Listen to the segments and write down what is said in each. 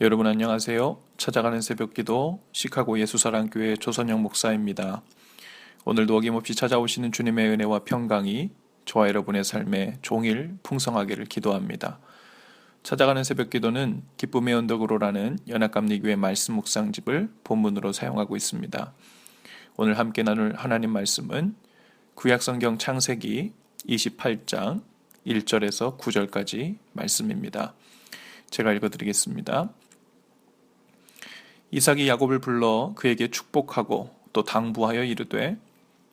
여러분 안녕하세요. 찾아가는 새벽기도 시카고 예수사랑교회 조선영 목사입니다. 오늘도 어김없이 찾아오시는 주님의 은혜와 평강이 저와 여러분의 삶에 종일 풍성하기를 기도합니다. 찾아가는 새벽기도는 기쁨의 언덕으로라는 연합감리교회 말씀 묵상집을 본문으로 사용하고 있습니다. 오늘 함께 나눌 하나님 말씀은 구약성경 창세기 28장 1절에서 9절까지 말씀입니다. 제가 읽어드리겠습니다. 이삭이 야곱을 불러 그에게 축복하고 또 당부하여 이르되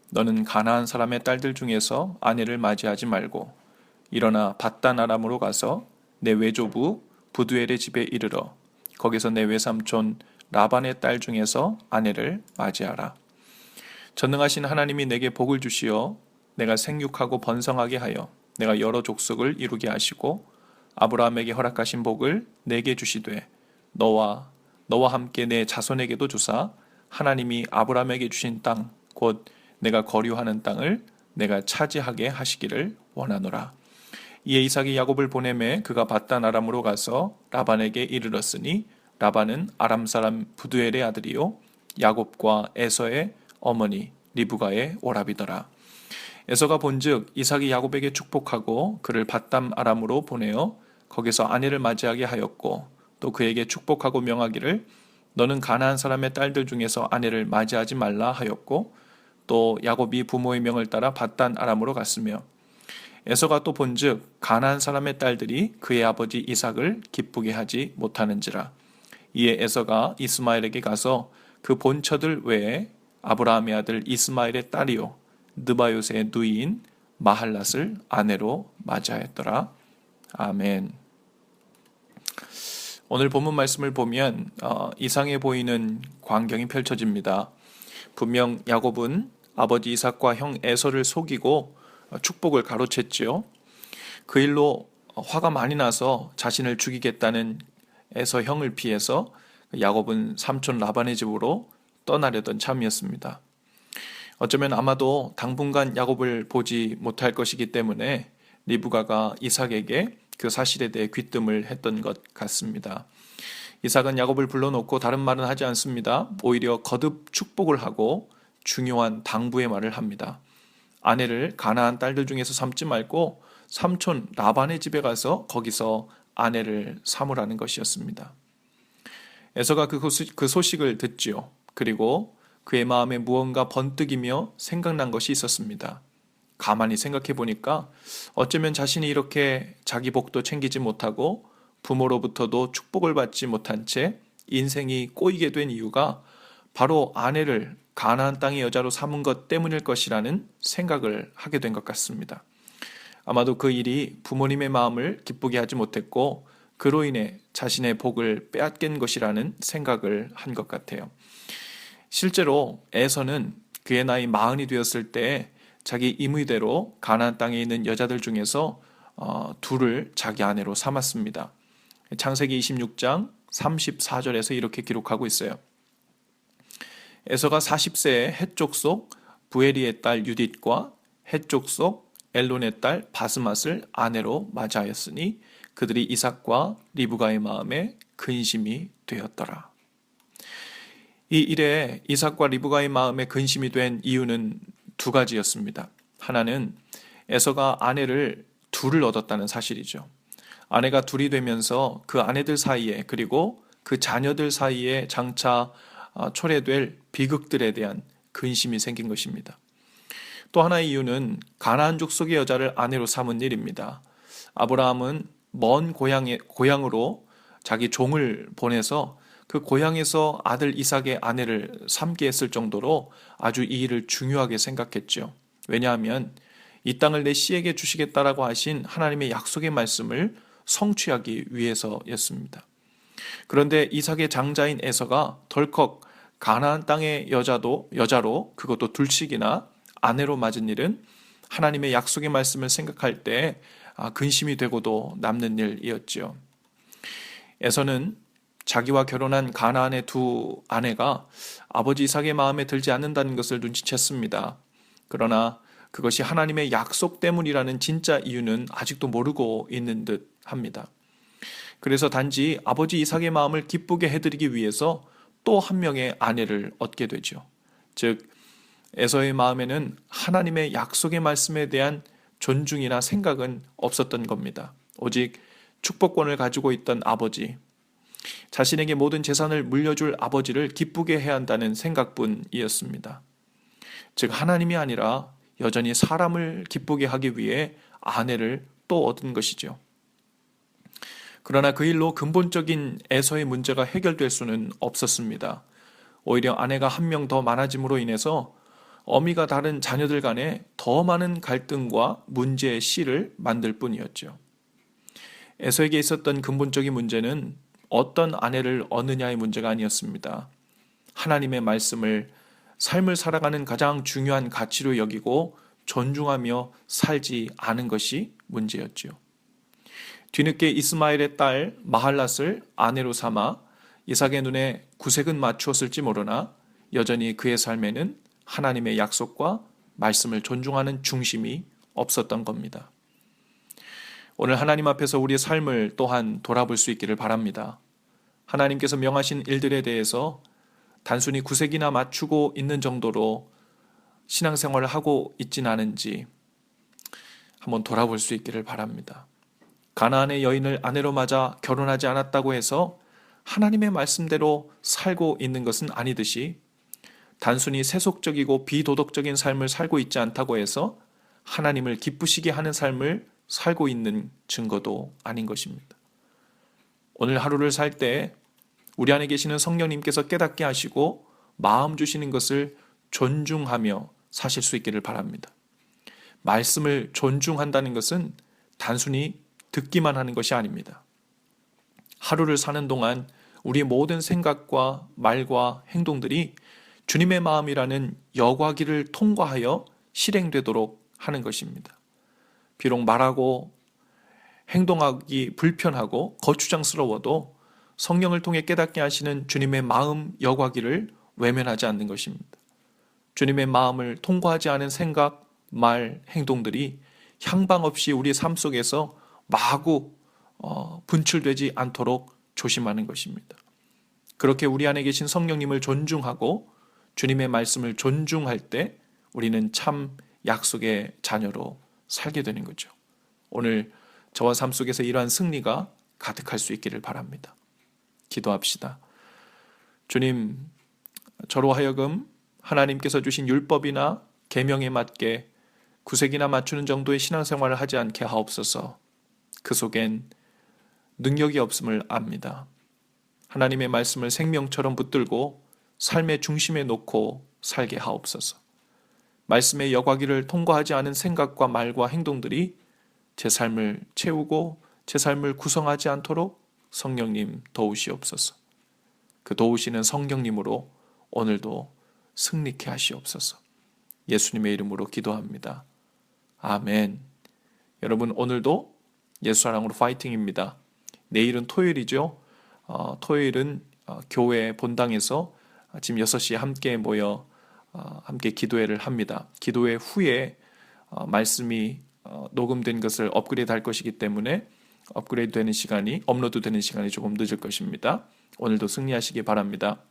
너는 가나안 사람의 딸들 중에서 아내를 맞이하지 말고 일어나 밧단 아람으로 가서 내 외조부 부두엘의 집에 이르러 거기서 내 외삼촌 라반의 딸 중에서 아내를 맞이하라. 전능하신 하나님이 내게 복을 주시어 내가 생육하고 번성하게 하여 내가 여러 족속을 이루게 하시고 아브라함에게 허락하신 복을 내게 주시되 너와 함께 내 자손에게도 주사 하나님이 아브라함에게 주신 땅 곧 내가 거류하는 땅을 내가 차지하게 하시기를 원하노라. 이에 이삭이 야곱을 보내매 그가 밧단 아람으로 가서 라반에게 이르렀으니 라반은 아람 사람 부두엘의 아들이요 야곱과 에서의 어머니 리브가의 오라비더라. 에서가 본즉 이삭이 야곱에게 축복하고 그를 밧단 아람으로 보내어 거기서 아내를 맞이하게 하였고 또 그에게 축복하고 명하기를 너는 가나안 사람의 딸들 중에서 아내를 맞이하지 말라 하였고 또 야곱이 부모의 명을 따라 밧단 아람으로 갔으며 에서가 또 본즉 가나안 사람의 딸들이 그의 아버지 이삭을 기쁘게 하지 못하는지라. 이에 에서가 이스마엘에게 가서 그 본처들 외에 아브라함의 아들 이스마엘의 딸이요 느바요스의 누이인 마할랏을 아내로 맞이하였더라. 아멘. 오늘 본문 말씀을 보면 이상해 보이는 광경이 펼쳐집니다. 분명 야곱은 아버지 이삭과 형 에서를 속이고 축복을 가로챘지요. 그 일로 화가 많이 나서 자신을 죽이겠다는 에서 형을 피해서 야곱은 삼촌 라반의 집으로 떠나려던 참이었습니다. 어쩌면 아마도 당분간 야곱을 보지 못할 것이기 때문에 리브가가 이삭에게 그 사실에 대해 귀뜸을 했던 것 같습니다. 이삭은 야곱을 불러놓고 다른 말은 하지 않습니다. 오히려 거듭 축복을 하고 중요한 당부의 말을 합니다. 아내를 가나안 딸들 중에서 삼지 말고 삼촌 라반의 집에 가서 거기서 아내를 삼으라는 것이었습니다. 에서가 그 소식을 듣지요. 그리고 그의 마음에 무언가 번뜩이며 생각난 것이 있었습니다. 가만히 생각해 보니까 어쩌면 자신이 이렇게 자기 복도 챙기지 못하고 부모로부터도 축복을 받지 못한 채 인생이 꼬이게 된 이유가 바로 아내를 가나안 땅의 여자로 삼은 것 때문일 것이라는 생각을 하게 된 것 같습니다. 아마도 그 일이 부모님의 마음을 기쁘게 하지 못했고 그로 인해 자신의 복을 빼앗긴 것이라는 생각을 한 것 같아요. 실제로 에서는 그의 나이 40이 되었을 때 자기 임의대로 가나안 땅에 있는 여자들 중에서 둘을 자기 아내로 삼았습니다. 창세기 26장 34절에서 이렇게 기록하고 있어요. 에서가 40세에 헷 족 부에리의 딸 유딧과 헷 족 엘론의 딸 바스맛을 아내로 맞이하였으니 그들이 이삭과 리브가의 마음에 근심이 되었더라. 이 일에 이삭과 리브가의 마음에 근심이 된 이유는 두 가지였습니다. 하나는 에서가 아내를 둘을 얻었다는 사실이죠. 아내가 둘이 되면서 그 아내들 사이에 그리고 그 자녀들 사이에 장차 초래될 비극들에 대한 근심이 생긴 것입니다. 또 하나의 이유는 가나안 족속의 여자를 아내로 삼은 일입니다. 아브라함은 먼 고향으로 자기 종을 보내서 그 고향에서 아들 이삭의 아내를 삼게 했을 정도로 아주 이 일을 중요하게 생각했죠. 왜냐하면 이 땅을 내 씨에게 주시겠다라고 하신 하나님의 약속의 말씀을 성취하기 위해서였습니다. 그런데 이삭의 장자인 에서가 덜컥 가나안 땅의 여자로 그것도 둘씩이나 아내로 맞은 일은 하나님의 약속의 말씀을 생각할 때 근심이 되고도 남는 일이었죠. 에서는 자기와 결혼한 가나안의 두 아내가 아버지 이삭의 마음에 들지 않는다는 것을 눈치챘습니다. 그러나 그것이 하나님의 약속 때문이라는 진짜 이유는 아직도 모르고 있는 듯 합니다. 그래서 단지 아버지 이삭의 마음을 기쁘게 해드리기 위해서 또 한 명의 아내를 얻게 되죠. 즉 에서의 마음에는 하나님의 약속의 말씀에 대한 존중이나 생각은 없었던 겁니다. 오직 축복권을 가지고 있던 아버지, 자신에게 모든 재산을 물려줄 아버지를 기쁘게 해야 한다는 생각뿐이었습니다. 즉 하나님이 아니라 여전히 사람을 기쁘게 하기 위해 아내를 또 얻은 것이죠. 그러나 그 일로 근본적인 에서의 문제가 해결될 수는 없었습니다. 오히려 아내가 한 명 더 많아짐으로 인해서 어미가 다른 자녀들 간에 더 많은 갈등과 문제의 씨를 만들 뿐이었죠. 에서에게 있었던 근본적인 문제는 어떤 아내를 얻느냐의 문제가 아니었습니다. 하나님의 말씀을 삶을 살아가는 가장 중요한 가치로 여기고 존중하며 살지 않은 것이 문제였죠. 뒤늦게 이스마엘의 딸 마할랏을 아내로 삼아 이삭의 눈에 구색은 맞추었을지 모르나 여전히 그의 삶에는 하나님의 약속과 말씀을 존중하는 중심이 없었던 겁니다. 오늘 하나님 앞에서 우리의 삶을 또한 돌아볼 수 있기를 바랍니다. 하나님께서 명하신 일들에 대해서 단순히 구색이나 맞추고 있는 정도로 신앙생활을 하고 있진 않은지 한번 돌아볼 수 있기를 바랍니다. 가나안의 여인을 아내로 맞아 결혼하지 않았다고 해서 하나님의 말씀대로 살고 있는 것은 아니듯이 단순히 세속적이고 비도덕적인 삶을 살고 있지 않다고 해서 하나님을 기쁘시게 하는 삶을 살고 있는 증거도 아닌 것입니다. 오늘 하루를 살 때 우리 안에 계시는 성령님께서 깨닫게 하시고 마음 주시는 것을 존중하며 사실 수 있기를 바랍니다. 말씀을 존중한다는 것은 단순히 듣기만 하는 것이 아닙니다. 하루를 사는 동안 우리의 모든 생각과 말과 행동들이 주님의 마음이라는 여과기를 통과하여 실행되도록 하는 것입니다. 비록 말하고 행동하기 불편하고 거추장스러워도 성령을 통해 깨닫게 하시는 주님의 마음 여과기를 외면하지 않는 것입니다. 주님의 마음을 통과하지 않은 생각, 말, 행동들이 향방 없이 우리의 삶 속에서 마구 분출되지 않도록 조심하는 것입니다. 그렇게 우리 안에 계신 성령님을 존중하고 주님의 말씀을 존중할 때 우리는 참 약속의 자녀로 살게 되는 거죠. 오늘 저와 삶 속에서 이러한 승리가 가득할 수 있기를 바랍니다. 기도합시다. 주님, 저로 하여금 하나님께서 주신 율법이나 계명에 맞게 구색이나 맞추는 정도의 신앙생활을 하지 않게 하옵소서. 그 속엔 능력이 없음을 압니다. 하나님의 말씀을 생명처럼 붙들고 삶의 중심에 놓고 살게 하옵소서. 말씀의 여과기를 통과하지 않은 생각과 말과 행동들이 제 삶을 채우고 제 삶을 구성하지 않도록 성령님 도우시옵소서. 그 도우시는 성령님으로 오늘도 승리케 하시옵소서. 예수님의 이름으로 기도합니다. 아멘. 여러분 오늘도 예수 사랑으로 파이팅입니다. 내일은 토요일이죠. 토요일은 교회 본당에서 아침 6시에 함께 모여 함께 기도회를 합니다. 기도회 후에 말씀이 녹음된 것을 업그레이드 할 것이기 때문에 업로드 되는 시간이 조금 늦을 것입니다. 오늘도 승리하시기 바랍니다.